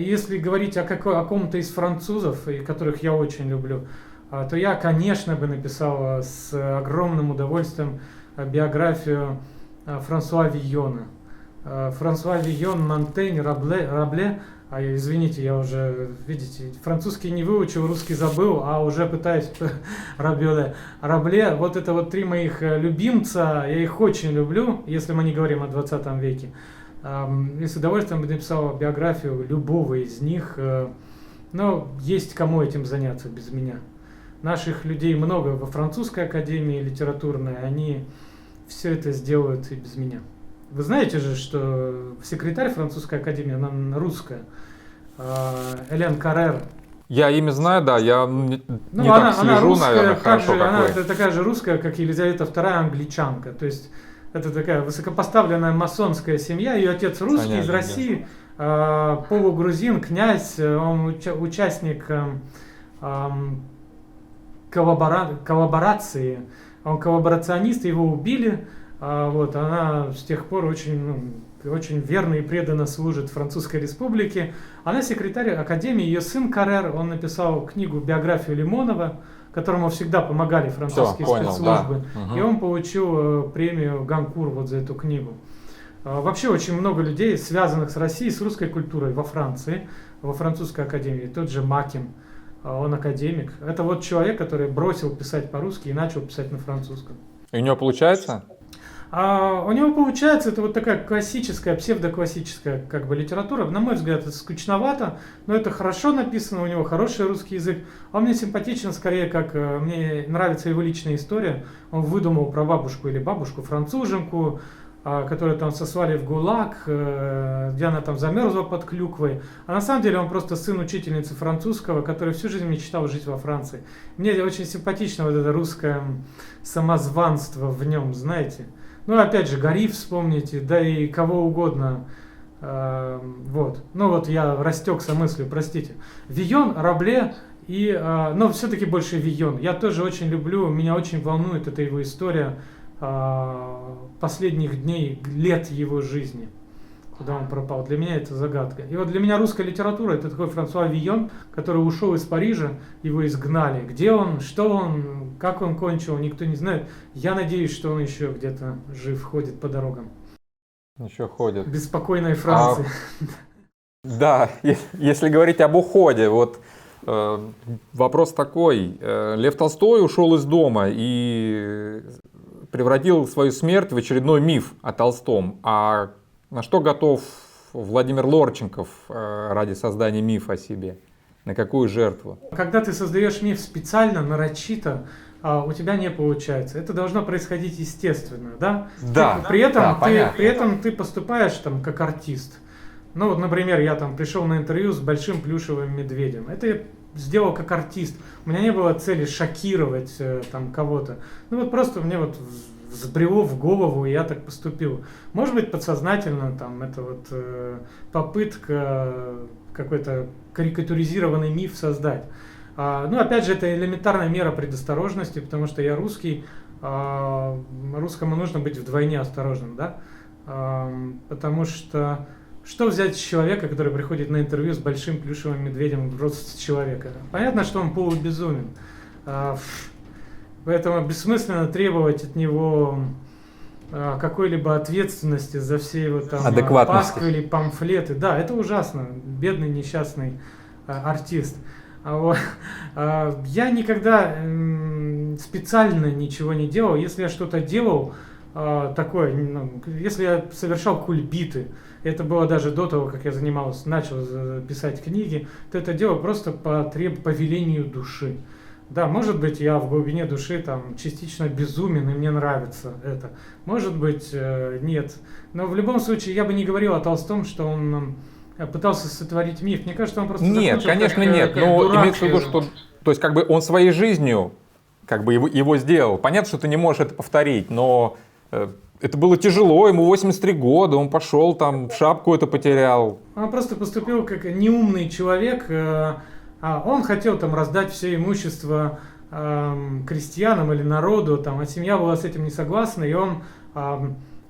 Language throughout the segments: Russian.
если говорить о ком-то из французов, и которых я очень люблю, то я, конечно, бы написал с огромным удовольствием биографию Франсуа Вийона. Франсуа Вийон, Монтень, Рабле. Извините, я уже, видите, французский не выучил, русский забыл, а уже пытаюсь Рабле. Вот это вот три моих любимца, я их очень люблю, если мы не говорим о 20 веке. И с удовольствием бы написал биографию любого из них, но есть кому этим заняться без меня. Наших людей много во французской академии литературной, они все это сделают и без меня. Вы знаете же, что секретарь французской академии, она русская, Элен Каррер. Я имя знаю, да, я не она, так слежу, русская, наверное, хорошо, как она вы. такая же русская, как Елизавета II, англичанка. То есть это такая высокопоставленная масонская семья. Ее отец русский, Понятно, из да. России, полугрузин, князь, он участник коллаборации. Он коллаборационист, его убили. Она с тех пор очень верно и преданно служит Французской Республике. Она секретарь академии, ее сын Каррер, он написал книгу «Биографию Лимонова», которому всегда помогали французские спецслужбы. Да. И он получил премию Гонкур вот за эту книгу. Вообще очень много людей, связанных с Россией, с русской культурой во Франции, во французской академии. Тот же Макин, он академик. Это вот человек, который бросил писать по-русски и начал писать на французском. И у него получается? У него получается, это вот такая классическая, псевдоклассическая как бы литература. На мой взгляд, это скучновато, но это хорошо написано, у него хороший русский язык. Он мне симпатичен скорее, как мне нравится его личная история. Он выдумал про бабушку или бабушку француженку, которую там сослали в ГУЛАГ, где она там замерзла под клюквой. А на самом деле он просто сын учительницы французского, который всю жизнь мечтал жить во Франции. Мне очень симпатично вот это русское самозванство в нем, знаете. Ну, опять же, Гарри вспомните, да и кого угодно. Я растекся мыслью, простите. Вийон, Рабле, но все-таки больше Вийон. Я тоже очень люблю, меня очень волнует эта его история последних дней, лет его жизни. Куда он пропал. Для меня это загадка. И вот для меня русская литература — это такой Франсуа Вийон, который ушел из Парижа, его изгнали. Где он, что он, как он кончил, никто не знает. Я надеюсь, что он еще где-то жив, ходит по дорогам. Еще ходит. Беспокойной Франции. Да, если говорить об уходе, вопрос такой. Лев Толстой ушел из дома и превратил свою смерть в очередной миф о Толстом. А на что готов Владимир Лорченков ради создания мифа о себе? На какую жертву? Когда ты создаешь миф специально, нарочито, у тебя не получается. Это должно происходить естественно, да? Да. При этом ты поступаешь там как артист. Ну вот, например, я там пришел на интервью с большим плюшевым медведем. Это я сделал как артист. У меня не было цели шокировать там кого-то. Ну вот просто мне вот взбрело в голову, и я так поступил. Может быть, подсознательно, там, это попытка какой-то карикатуризированный миф создать. Опять же, это элементарная мера предосторожности, потому что я русский, русскому нужно быть вдвойне осторожным, да? Потому что взять с человека, который приходит на интервью с большим плюшевым медведем в рост человека? Понятно, что он полубезумен. Поэтому бессмысленно требовать от него какой-либо ответственности за все его там пасквили, памфлеты. Да, это ужасно. Бедный, несчастный артист. Я никогда специально ничего не делал. Если я что-то делал такое, если я совершал кульбиты, это было даже до того, как я начал писать книги, то это дело просто по велению души. Да, может быть, я в глубине души там частично безумен, и мне нравится это. Может быть, нет. Но в любом случае, я бы не говорил о Толстом, что он пытался сотворить миф. Мне кажется, он просто нет, конечно, нет. Но имеется в виду, что то есть как бы он своей жизнью как бы его сделал. Понятно, что ты не можешь это повторить, но это было тяжело, ему 83 года, он пошел там, шапку это потерял. Он просто поступил как неумный человек. Он хотел там раздать все имущество крестьянам или народу, там, а семья была с этим не согласна, и он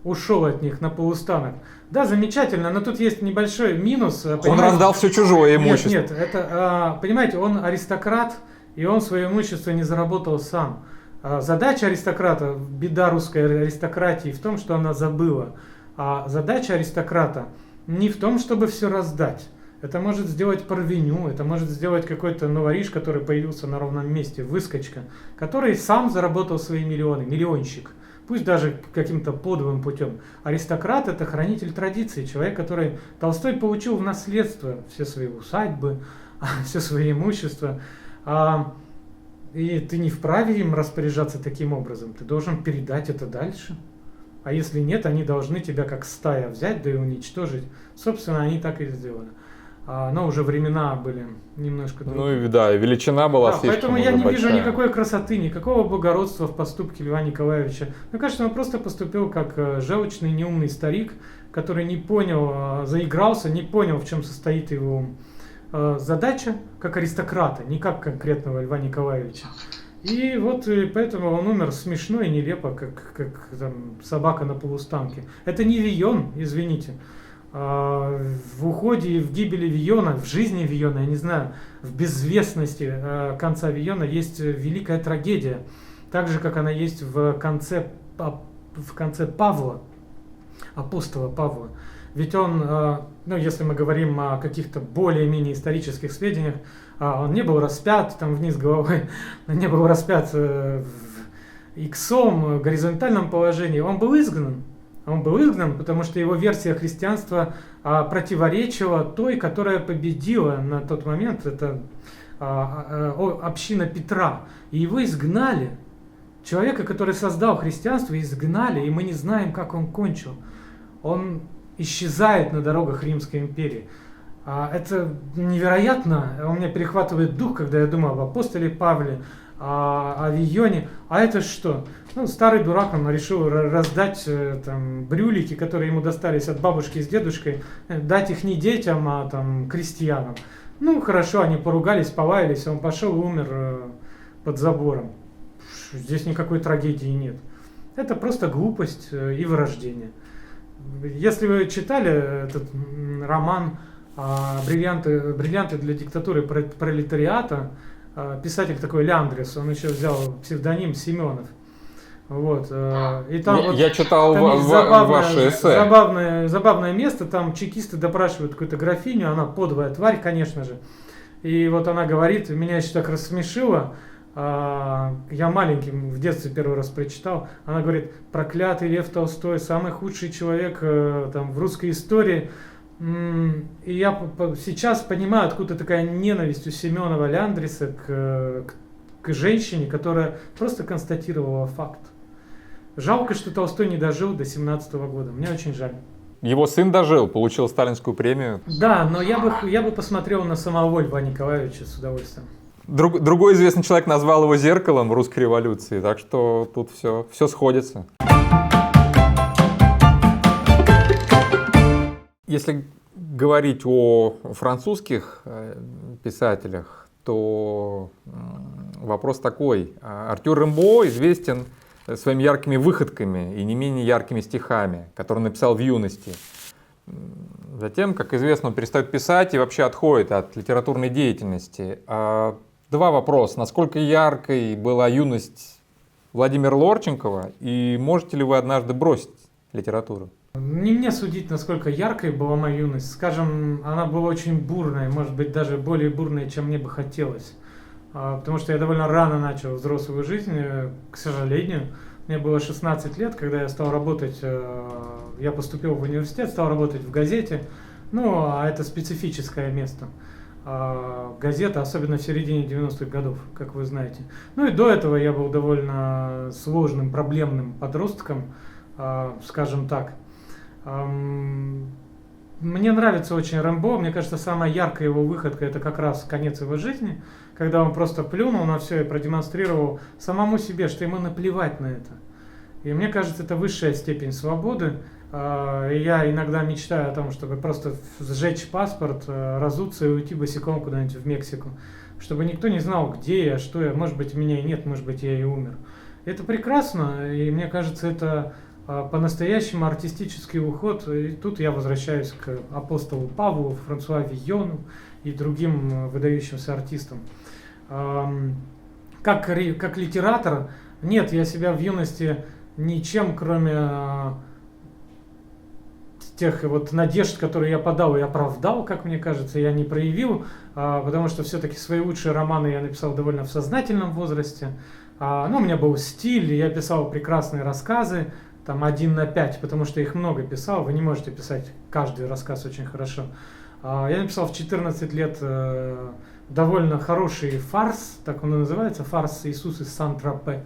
ушел от них на полустанок. Да, замечательно, но тут есть небольшой минус. Он раздал все чужое имущество. Нет, это, понимаете, он аристократ, и он свое имущество не заработал сам. Задача аристократа, беда русской аристократии в том, что она забыла. А задача аристократа не в том, чтобы все раздать. Это может сделать Парвеню, это может сделать какой-то новориш, который появился на ровном месте, выскочка, который сам заработал свои миллионы, миллионщик. Пусть даже каким-то подовым путем. Аристократ – это хранитель традиций, человек, который Толстой получил в наследство все свои усадьбы, все свое имущество. И ты не вправе им распоряжаться таким образом. Ты должен передать это дальше. А если нет, они должны тебя как стая взять, да и уничтожить. Собственно, они так и сделали. Но уже времена были немножко другие. Ну и да, величина была слишком поэтому я не вижу большая. никакой красоты, никакого благородства в поступке Льва Николаевича. Мне кажется, он просто поступил как желчный, неумный старик, который не понял, заигрался, не понял, в чем состоит его задача как аристократа, не как конкретного Льва Николаевича. И вот поэтому он умер смешно и нелепо, как там, собака на полустанке. Это не Вийон, извините. В уходе и в гибели Вийона, в жизни Вийона, я не знаю, в безвестности конца Вийона есть великая трагедия. Так же, как она есть в конце Павла, апостола Павла. Ведь он, ну, если мы говорим о каких-то более-менее исторических сведениях, он не был распят там вниз головой, не был распят иксом, в горизонтальном положении, он был изгнан. Он был изгнан, потому что его версия христианства противоречила той, которая победила на тот момент. Это община Петра. И его изгнали. Человека, который создал христианство, изгнали, и мы не знаем, как он кончил. Он исчезает на дорогах Римской империи. Это невероятно. У меня перехватывает дух, когда я думаю об апостоле Павле, о Вийоне. А это что? Ну, старый дурак, он решил раздать там, брюлики, которые ему достались от бабушки с дедушкой, дать их не детям, а там, крестьянам. Ну, хорошо, они поругались, поваялись, он пошел и умер под забором. Здесь никакой трагедии нет. Это просто глупость и вырождение. Если вы читали этот роман «Бриллианты для диктатуры пролетариата», писатель такой Ляндрис, он еще взял псевдоним Семенов. Вот. И там я читал ваше эссе. Забавное место, там чекисты допрашивают какую-то графиню, она подлая тварь, конечно же. И вот она говорит, меня еще так рассмешило, я маленьким в детстве первый раз прочитал, она говорит, проклятый Лев Толстой, самый худший человек там, в русской истории. И я сейчас понимаю, откуда такая ненависть у Семенова Ляндриса к женщине, которая просто констатировала факт. Жалко, что Толстой не дожил до 17-го года. Мне очень жаль. Его сын дожил, получил сталинскую премию. Да, но я бы посмотрел на самого Льва Николаевича с удовольствием. Другой известный человек назвал его зеркалом русской революции, так что тут все сходится. Если говорить о французских писателях, то вопрос такой. Артюр Рембо известен своими яркими выходками и не менее яркими стихами, которые написал в юности. Затем, как известно, он перестает писать и вообще отходит от литературной деятельности. Два вопроса. Насколько яркой была юность Владимира Лорченкова, и можете ли вы однажды бросить литературу? Не мне судить, насколько яркой была моя юность. Скажем, она была очень бурной, может быть, даже более бурной, чем мне бы хотелось. Потому что я довольно рано начал взрослую жизнь, к сожалению. Мне было 16 лет, когда я стал работать, я поступил в университет, стал работать в газете. Ну, а это специфическое место. Газета, особенно в середине 90-х годов, как вы знаете. Ну и до этого я был довольно сложным, проблемным подростком, скажем так. Мне нравится очень Рембо, мне кажется, самая яркая его выходка это как раз конец его жизни, когда он просто плюнул на все и продемонстрировал самому себе, что ему наплевать на это. И мне кажется, это высшая степень свободы. И я иногда мечтаю о том, чтобы просто сжечь паспорт, разуться и уйти босиком куда-нибудь в Мексику, чтобы никто не знал, где я, что я, может быть, меня и нет, может быть, я и умер. Это прекрасно, и мне кажется, это по-настоящему артистический уход. И тут я возвращаюсь к апостолу Павлу, Франсуа Вийону и другим выдающимся артистам. Как литератор, нет, я себя в юности ничем, кроме тех вот надежд, которые я подал и оправдал, как мне кажется, я не проявил, потому что все-таки свои лучшие романы я написал довольно в сознательном возрасте. Ну, у меня был стиль, я писал прекрасные рассказы, там 1/5, потому что их много писал, вы не можете писать каждый рассказ очень хорошо. Я написал в 14 лет довольно хороший фарс, так он и называется, фарс «Иисус из Сан-Тропе».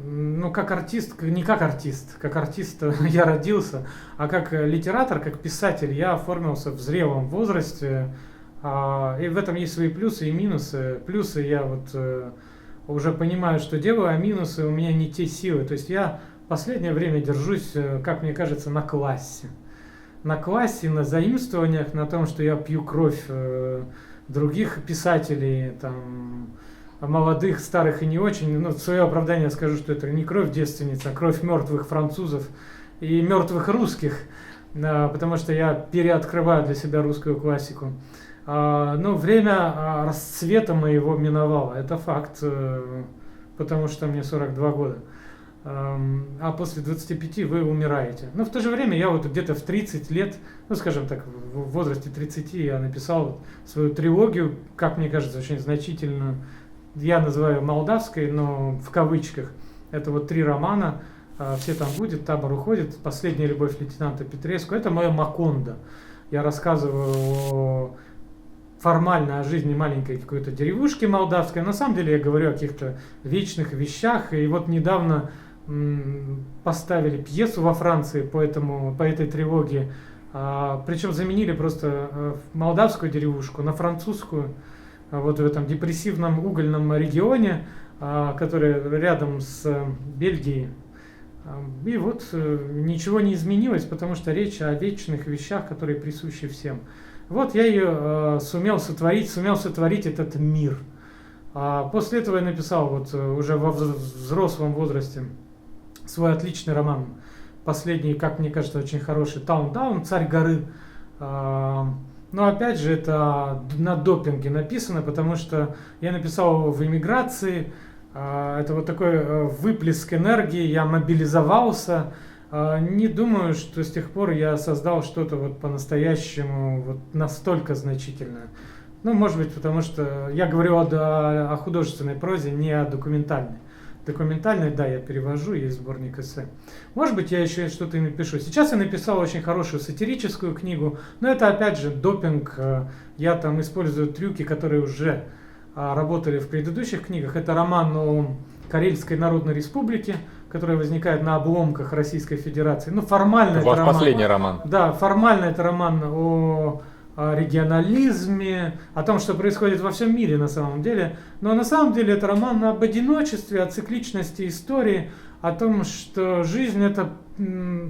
Ну, как артист, не как артист я родился, а как литератор, как писатель я оформился в зрелом возрасте, и в этом есть свои плюсы и минусы. Плюсы я вот уже понимаю, что делаю, а минусы у меня не те силы. То есть я в последнее время держусь, как мне кажется, на классе. На классе, на заимствованиях, на том, что я пью кровь других писателей, там, молодых, старых и не очень. Ну, в свое оправдание скажу, что это не кровь девственниц, а кровь мертвых французов и мертвых русских, потому что я переоткрываю для себя русскую классику. Ну, время расцвета моего миновало, это факт, потому что мне 42 года. А после 25 вы умираете. Но в то же время я вот где-то в 30 лет, ну скажем так, в возрасте 30 я написал свою трилогию, как мне кажется, очень значительную. Я называю молдавской, но в кавычках. Это вот 3 романа. Все там будет, табор уходит, последняя любовь лейтенанта Петреску. Это моя Макондо. Я рассказываю формально о жизни маленькой какой-то деревушки молдавской. На самом деле я говорю о каких-то вечных вещах. И вот недавно поставили пьесу во Франции по этой трилогии. Причем заменили просто молдавскую деревушку на французскую. Вот в этом депрессивном угольном регионе, который рядом с Бельгией. И вот ничего не изменилось, потому что речь о вечных вещах, которые присущи всем. Вот я ее сумел сотворить этот мир. После этого я написал вот уже во взрослом возрасте свой отличный роман. Последний, как мне кажется, очень хороший, «Таундаун», «Царь горы». Но опять же это на допинге написано, потому что я написал его в эмиграции. Это вот такой выплеск энергии, я мобилизовался. Не думаю, что с тех пор я создал что-то вот по-настоящему вот настолько значительное. Ну, может быть, потому что я говорю о художественной прозе, не о документальной. Документальной, да, я перевожу, есть сборник эссе. Может быть, я еще что-то и напишу. Сейчас я написал очень хорошую сатирическую книгу, но это опять же допинг. Я там использую трюки, которые уже работали в предыдущих книгах. Это роман о Карельской Народной Республике, который возникает на обломках Российской Федерации. Ну, формально это роман. Ваш последний роман. Да, формально это роман о регионализме, о том, что происходит во всем мире на самом деле. Но на самом деле это роман об одиночестве, о цикличности истории, о том, что жизнь это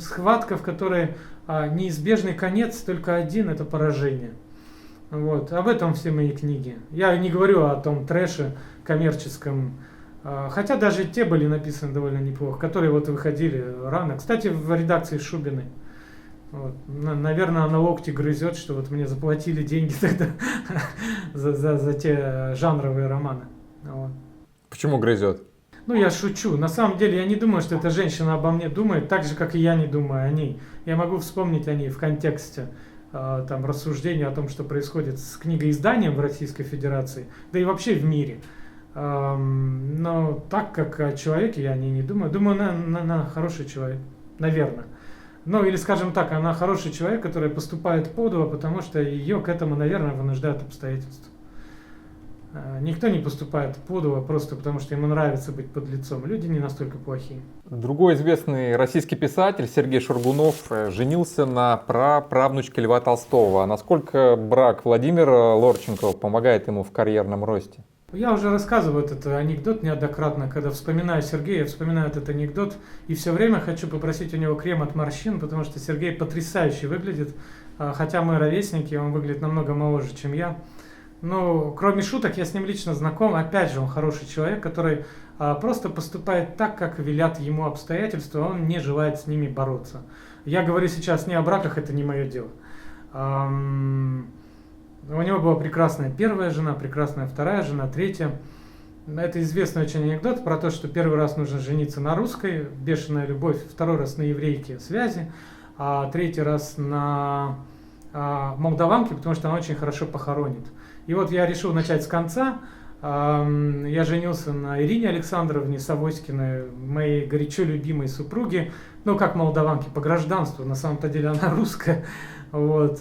схватка, в которой неизбежный конец только один, это поражение. Вот. Об этом все мои книги. Я не говорю о том трэше коммерческом, хотя даже те были написаны довольно неплохо, которые вот выходили рано. Кстати, в редакции Шубиной. Вот. Наверное, она локти грызет, что вот мне заплатили деньги тогда за те жанровые романы. Вот. Почему грызет? Ну, я шучу. На самом деле, я не думаю, что эта женщина обо мне думает так же, как и я не думаю о ней. Я могу вспомнить о ней в контексте там, рассуждения о том, что происходит с книгоизданием в Российской Федерации, да и вообще в мире. Но так как о человеке я о ней не думаю. Думаю, она хороший человек. Наверное. Ну, или, скажем так, она хороший человек, который поступает подло, потому что ее к этому, наверное, вынуждают обстоятельства. Никто не поступает подло просто потому, что ему нравится быть подлецом. Люди не настолько плохие. Другой известный российский писатель Сергей Шаргунов женился на праправнучке Льва Толстого. А насколько брак Владимира Лорченкова помогает ему в карьерном росте? Я уже рассказывал этот анекдот неоднократно, когда вспоминаю Сергея, я вспоминаю этот анекдот, и все время хочу попросить у него крем от морщин, потому что Сергей потрясающе выглядит, хотя мы ровесники, он выглядит намного моложе, чем я. Ну, кроме шуток, я с ним лично знаком. Опять же, он хороший человек, который просто поступает так, как велят ему обстоятельства, он не желает с ними бороться. Я говорю сейчас не о браках, это не мое дело. У него была прекрасная первая жена, прекрасная вторая жена, третья. Это известный очень анекдот про то, что первый раз нужно жениться на русской, бешеная любовь, второй раз на еврейке, связи, а третий раз на молдаванке, потому что она очень хорошо похоронит. И вот я решил начать с конца. Я женился на Ирине Александровне Савоськиной, моей горячо любимой супруге, ну как молдаванке по гражданству, на самом-то деле она русская. Вот.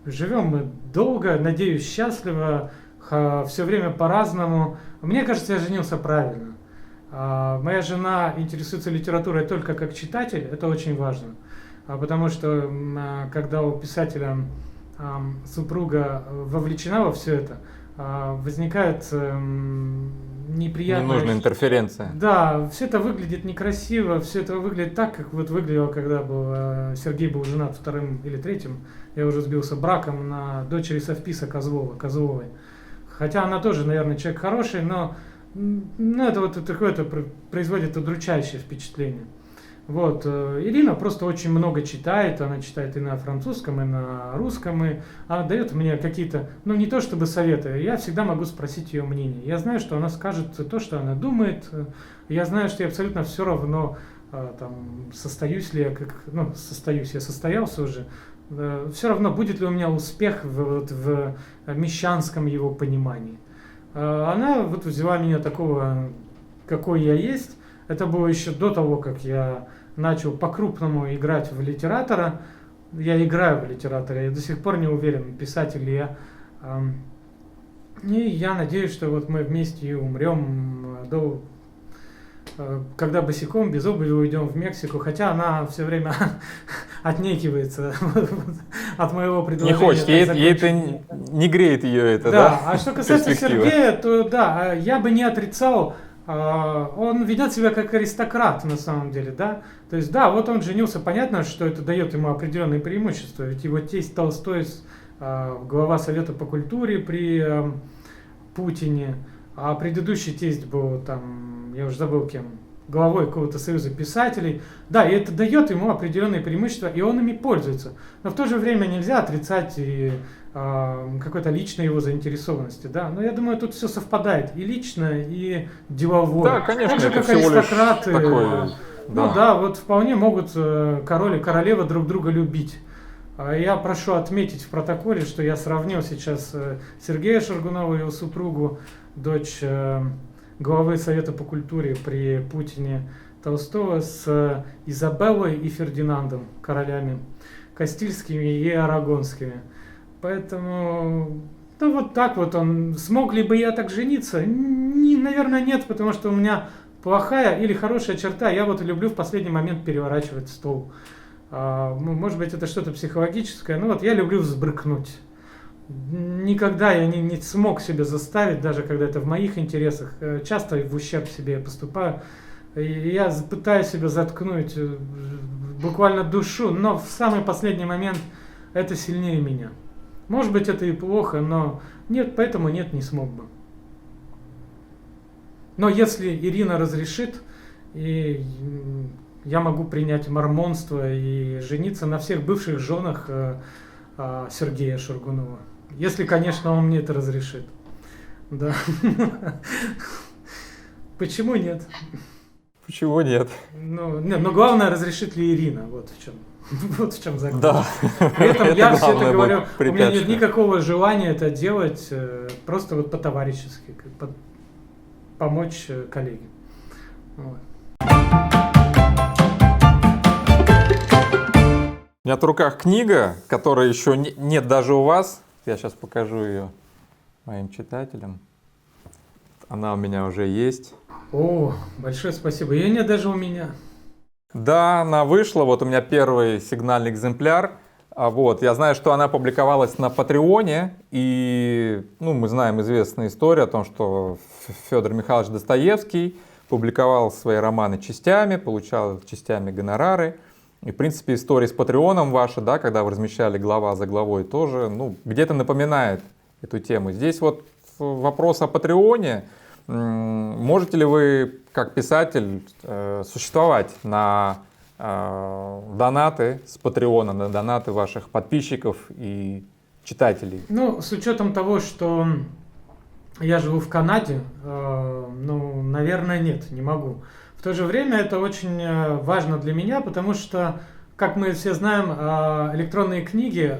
Живем мы долго, надеюсь, счастливо, все время по-разному. Мне кажется, я женился правильно. Моя жена интересуется литературой только как читатель, это очень важно. Потому что когда у писателя супруга вовлечена во все это, возникает неприятная... Ненужная интерференция. Да, все это выглядит некрасиво, все это выглядит так, как вот выглядело, когда Сергей был женат вторым или третьим, я уже сбился, браком на дочери совписа Козловой. Хотя она тоже, наверное, человек хороший, но это вот такое производит удручающее впечатление. Вот. Ирина просто очень много читает, она читает и на французском, и на русском, и она дает мне какие-то, ну не то чтобы советы, я всегда могу спросить ее мнение. Я знаю, что она скажет то, что она думает, я знаю, что я абсолютно все равно, состоюсь ли я, я состоялся уже, все равно будет ли у меня успех в мещанском его понимании. Она вот взяла меня такого, какой я есть. Это было еще до того, как я начал по-крупному играть в литератора. Я играю в литератора, я до сих пор не уверен, писатель ли я. И я надеюсь, что вот мы вместе и умрем когда босиком, без обуви уйдем в Мексику. Хотя она все время отнекивается от моего предложения. Не хочет, ей это не греет ее это, да? Да, а что касается Сергея, то да, я бы не отрицал. Он ведет себя как аристократ на самом деле, да. То есть, да, вот он женился, понятно, что это дает ему определенные преимущества. Ведь его тесть Толстой, глава Совета по культуре при Путине, а предыдущий тесть был там, я уже забыл кем, главой какого-то союза писателей. Да, и это дает ему определенные преимущества, и он ими пользуется. Но в то же время нельзя отрицать и какой-то личной его заинтересованности, да. Но я думаю, тут все совпадает, и личное, и деловое. Да, конечно, так же, это как всего лишь аристократы. такое, Ну да, вот вполне могут король и королева друг друга любить. Я прошу отметить в протоколе, что я сравнил сейчас Сергея Шаргунова и его супругу, дочь главы Совета по культуре при Путине Толстого, с Изабеллой и Фердинандом, королями Кастильскими и Арагонскими. Поэтому, ну вот так вот он. Смог ли бы я так жениться? Наверное, нет, потому что у меня плохая или хорошая черта. Я вот люблю в последний момент переворачивать стол. Может быть, это что-то психологическое. Ну вот я люблю взбрыкнуть. Никогда я не смог себя заставить, даже когда это в моих интересах. Часто в ущерб себе поступаю. И я пытаюсь себя заткнуть буквально душу, но в самый последний момент это сильнее меня. Может быть, это и плохо, но нет, поэтому нет, не смог бы. Но если Ирина разрешит, и я могу принять мормонство и жениться на всех бывших женах Сергея Шаргунова. Если, конечно, он мне это разрешит. Да. Почему нет? Почему нет? Но главное, разрешит ли Ирина. Вот в чем. Вот в чем загадка. Да. При этом я все это говорю, у меня нет препятствие. никакого желания это делать, просто вот по-товарищески, помочь коллеге. Вот. У меня в руках книга, которой еще нет даже у вас. Я сейчас покажу ее моим читателям. Она у меня уже есть. О, большое спасибо. Ее нет даже у меня. Да, она вышла. Вот у меня первый сигнальный экземпляр. Вот. Я знаю, что она публиковалась на Патреоне. И мы знаем известную историю о том, что Федор Михайлович Достоевский публиковал свои романы частями, получал частями гонорары. И, в принципе, история с Патреоном ваша, да, когда вы размещали глава за главой, тоже, где-то напоминает эту тему. Здесь вот вопрос о Патреоне. Можете ли вы, как писатель, существовать на донаты с Патреона, на донаты ваших подписчиков и читателей? Ну, с учетом того, что я живу в Канаде, ну, наверное, нет, не могу. В то же время это очень важно для меня, потому что, как мы все знаем, электронные книги,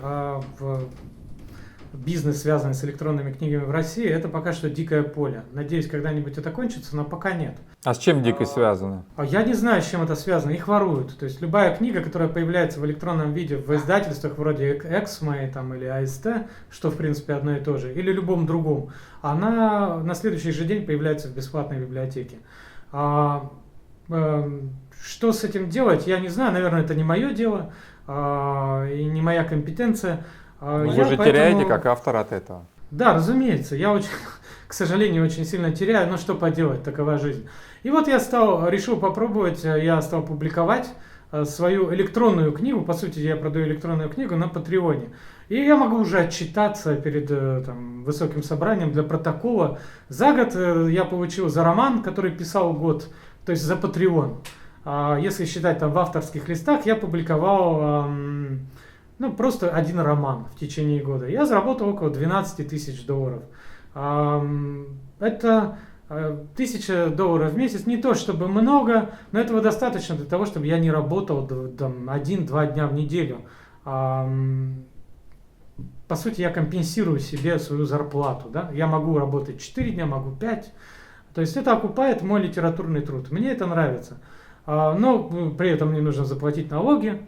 бизнес, связанный с электронными книгами в России, это пока что дикое поле. Надеюсь, когда-нибудь это кончится, но пока нет. А с чем дикость связана? Я не знаю, с чем это связано. Их воруют. То есть любая книга, которая появляется в электронном виде в издательствах вроде Эксмо там, или АСТ, что в принципе одно и то же, или любом другом, она на следующий же день появляется в бесплатной библиотеке. Что с этим делать, я не знаю. Наверное, это не мое дело и не моя компетенция. Вы же теряете как автор от этого. Да, разумеется. Я очень, к сожалению, очень сильно теряю. Но что поделать, такова жизнь. И вот я решил попробовать, я стал публиковать свою электронную книгу. По сути, я продаю электронную книгу на Патреоне. И я могу уже отчитаться перед высоким собранием для протокола. За год я получил за роман, который писал год, то есть за Патреон. Если считать там в авторских листах, я публиковал просто один роман в течение года. Я заработал около 12 тысяч долларов. Это $1000 в месяц, не то чтобы много, но этого достаточно для того, чтобы я не работал 1-2 дня в неделю. По сути, я компенсирую себе свою зарплату. Да? Я могу работать 4 дня, могу 5. То есть это окупает мой литературный труд. Мне это нравится. Но при этом мне нужно заплатить налоги.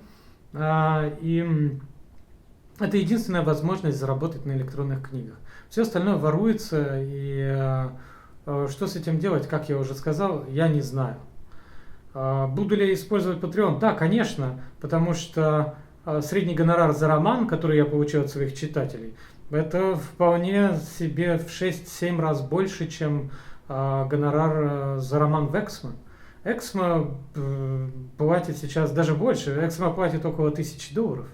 И это единственная возможность заработать на электронных книгах. Все остальное воруется, и что с этим делать, как я уже сказал, я не знаю. Буду ли я использовать Patreon? Да, конечно, потому что средний гонорар за роман, который я получил от своих читателей, это вполне себе в 6-7 раз больше, чем гонорар за роман в Эксмо. Эксмо платит сейчас даже больше. Эксмо платит около $1000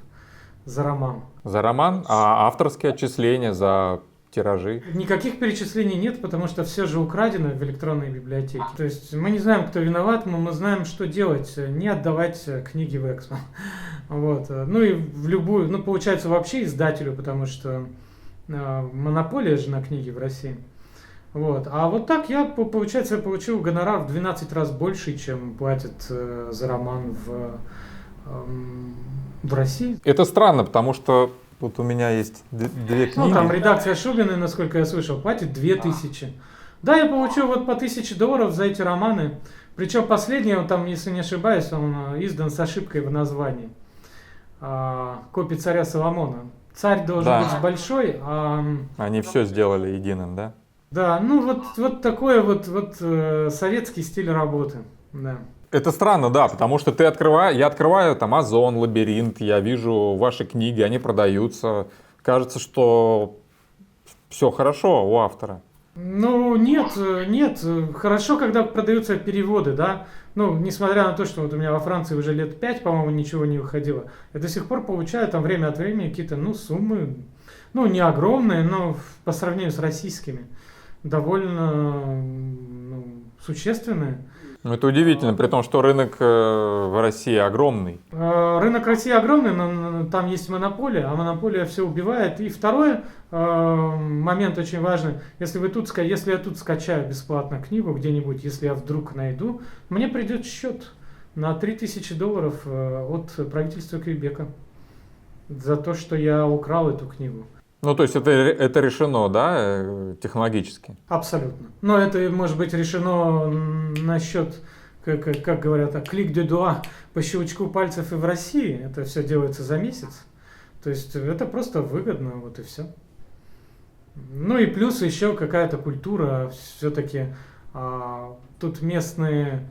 за роман. За роман? А авторские отчисления за тиражи? Никаких перечислений нет, потому что все же украдено в электронной библиотеке. То есть мы не знаем, кто виноват, но мы знаем, что делать. Не отдавать книги в Эксмо. Вот. Ну и в любую, получается вообще издателю, потому что монополия же на книги в России. Вот. А вот так я, получается, получил гонорар в 12 раз больше, чем платят за роман в России. Это странно, потому что вот у меня есть две книги. Там редакция Шубиной, насколько я слышал, платит 2000. Да, я получил вот по $1000 за эти романы. Причем последний, там, если не ошибаюсь, он издан с ошибкой в названии. Копия царя Соломона. Царь должен быть большой, а... Они все сделали единым, да? Да, вот такой вот советский стиль работы, да. Это странно, да, потому что я открываю там Озон, Лабиринт, я вижу ваши книги, они продаются. Кажется, что все хорошо у автора. Нет, хорошо, когда продаются переводы, да. Несмотря на то, что вот у меня во Франции уже лет 5, по-моему, ничего не выходило, я до сих пор получаю там время от времени какие-то, суммы, не огромные, но по сравнению с российскими довольно существенные. Это удивительно, при том, что рынок в России огромный. Рынок России огромный, но там есть монополия, а монополия все убивает. И второй момент очень важный. Если я тут скачаю бесплатно книгу где-нибудь, если я вдруг найду, мне придет счет на $3000 от правительства Квебека за то, что я украл эту книгу. То есть это решено, да, технологически? Абсолютно. Но это может быть решено насчет, как говорят, клик де дуа, по щелчку пальцев и в России. Это все делается за месяц. То есть это просто выгодно, вот и все. И плюс еще какая-то культура. Все-таки тут местные...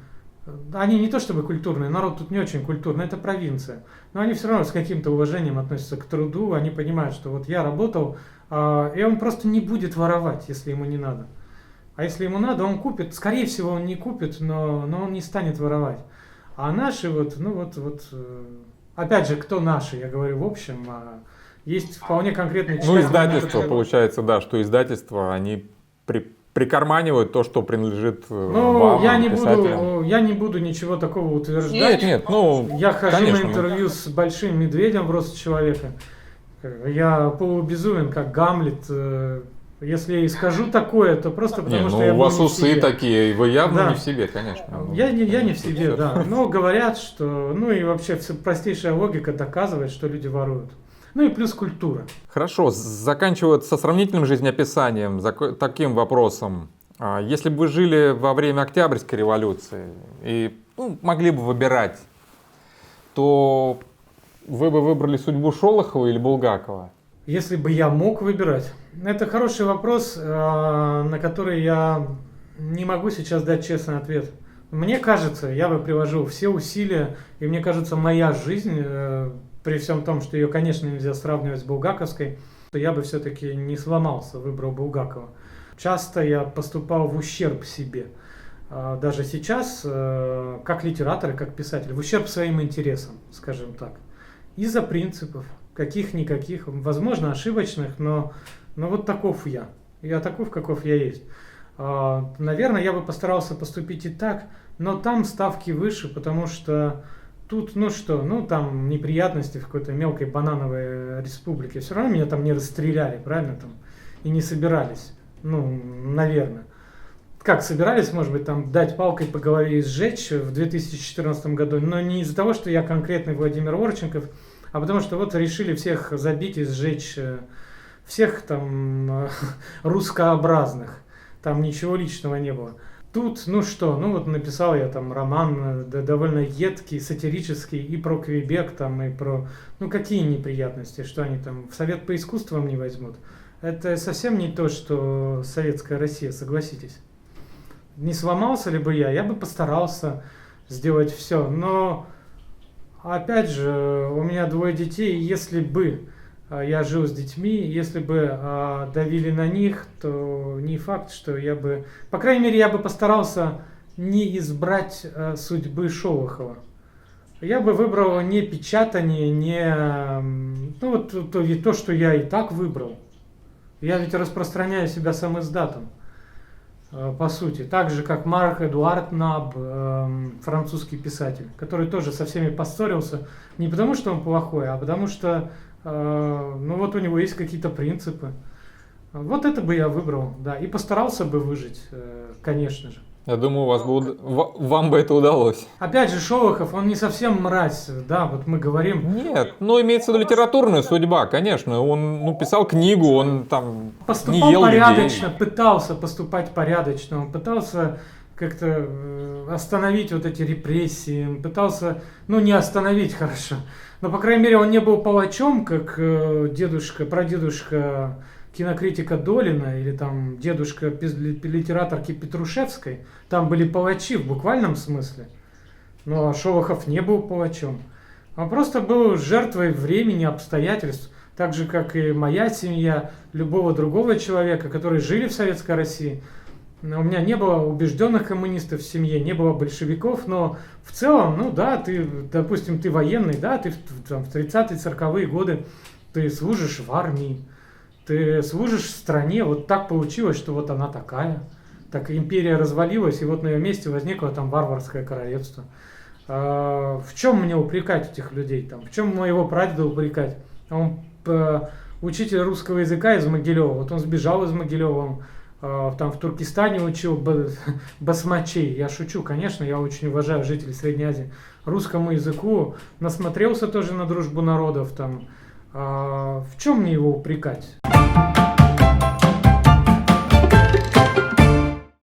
Они не то чтобы культурные, народ тут не очень культурный, это провинция. Но они все равно с каким-то уважением относятся к труду, они понимают, что вот я работал, и он просто не будет воровать, если ему не надо. А если ему надо, он купит, скорее всего он не купит, но он не станет воровать. А наши опять же, кто наши, я говорю в общем, Есть вполне конкретные Ну, читатели, издательство, которые- получается, да, что издательство, они прикарманивают то, что принадлежит Ну, вам, я не буду ничего такого утверждать. Нет, ну, Я хожу конечно, на интервью с большим медведем в рост человека. Я полубезумен, как Гамлет. Если я и скажу такое, то просто потому, Не, что ну, я у был вас не в усы себе. такие, вы явно Да. не в себе, конечно. Ну, Я не в себе, всё. да. Но говорят, что... Ну и вообще простейшая логика доказывает, что люди воруют. Ну и плюс культура. Хорошо, заканчивая со сравнительным жизнеописанием, таким вопросом. Если бы вы жили во время Октябрьской революции и могли бы выбирать, то вы бы выбрали судьбу Шолохова или Булгакова? Если бы я мог выбирать? Это хороший вопрос, на который я не могу сейчас дать честный ответ. Мне кажется, я бы приложил все усилия, и мне кажется, моя жизнь, при всем том, что ее, конечно, нельзя сравнивать с булгаковской, то я бы все-таки не сломался, выбрал Булгакова. Часто я поступал в ущерб себе. Даже сейчас, как литератор и как писатель, в ущерб своим интересам, скажем так. Из-за принципов, каких-никаких, возможно, ошибочных, но вот таков я. Я таков, каков я есть. Наверное, я бы постарался поступить и так, но там ставки выше, потому что тут, там неприятности в какой-то мелкой банановой республике. Все равно меня там не расстреляли, правильно, там, и не собирались. Наверное. Как собирались, может быть, там дать палкой по голове и сжечь в 2014 году, но не из-за того, что я конкретный Владимир Орченков, а потому что вот решили всех забить и сжечь, всех там русскообразных. Там ничего личного не было. Тут, написал я там роман довольно едкий, сатирический и про Квебек, там, и про, какие неприятности, что они там в Совет по искусствам не возьмут. Это совсем не то, что советская Россия, согласитесь. Не сломался ли бы я бы постарался сделать все. Но, опять же, у меня 2 детей, и если бы я жил с детьми, если бы давили на них, то не факт, что я бы... По крайней мере, я бы постарался не избрать судьбы Шолохова. Я бы выбрал не печатание, не... то, что я и так выбрал. Я ведь распространяю себя сам издатом, по сути. Так же, как Марк Эдуард Наб, французский писатель, который тоже со всеми поссорился. Не потому, что он плохой, а потому что у него есть какие-то принципы. Вот это бы я выбрал, да. И постарался бы выжить, конечно же. Я думаю, вам бы это удалось. Опять же, Шолохов, он не совсем мразь, да, вот мы говорим. Нет, имеется в виду литературная судьба, конечно. Он писал книгу, он там Поступал не ел порядочно, людей. пытался поступать порядочно, он пытался как-то остановить вот эти репрессии, он пытался, не остановить хорошо, но, по крайней мере, он не был палачом, как прадедушка кинокритика Долина или там дедушка литераторки Петрушевской. Там были палачи в буквальном смысле. Но Шолохов не был палачом. Он просто был жертвой времени, обстоятельств. Так же, как и моя семья, любого другого человека, которые жили в Советской России. У меня не было убежденных коммунистов в семье, не было большевиков, но в целом, допустим, ты военный, да, ты в 30-40-е годы, ты служишь в армии. Ты служишь в стране, вот так получилось, что вот она такая. Так империя развалилась, и вот на ее месте возникло там варварское королевство. В чем мне упрекать этих людей? Там, в чем моего прадеда упрекать? Он учитель русского языка из Могилева. Вот он сбежал из Могилева, он там в Туркестане учил басмачей. Я шучу, конечно, я очень уважаю жителей Средней Азии. Русскому языку насмотрелся тоже на дружбу народов там. В чем мне его упрекать?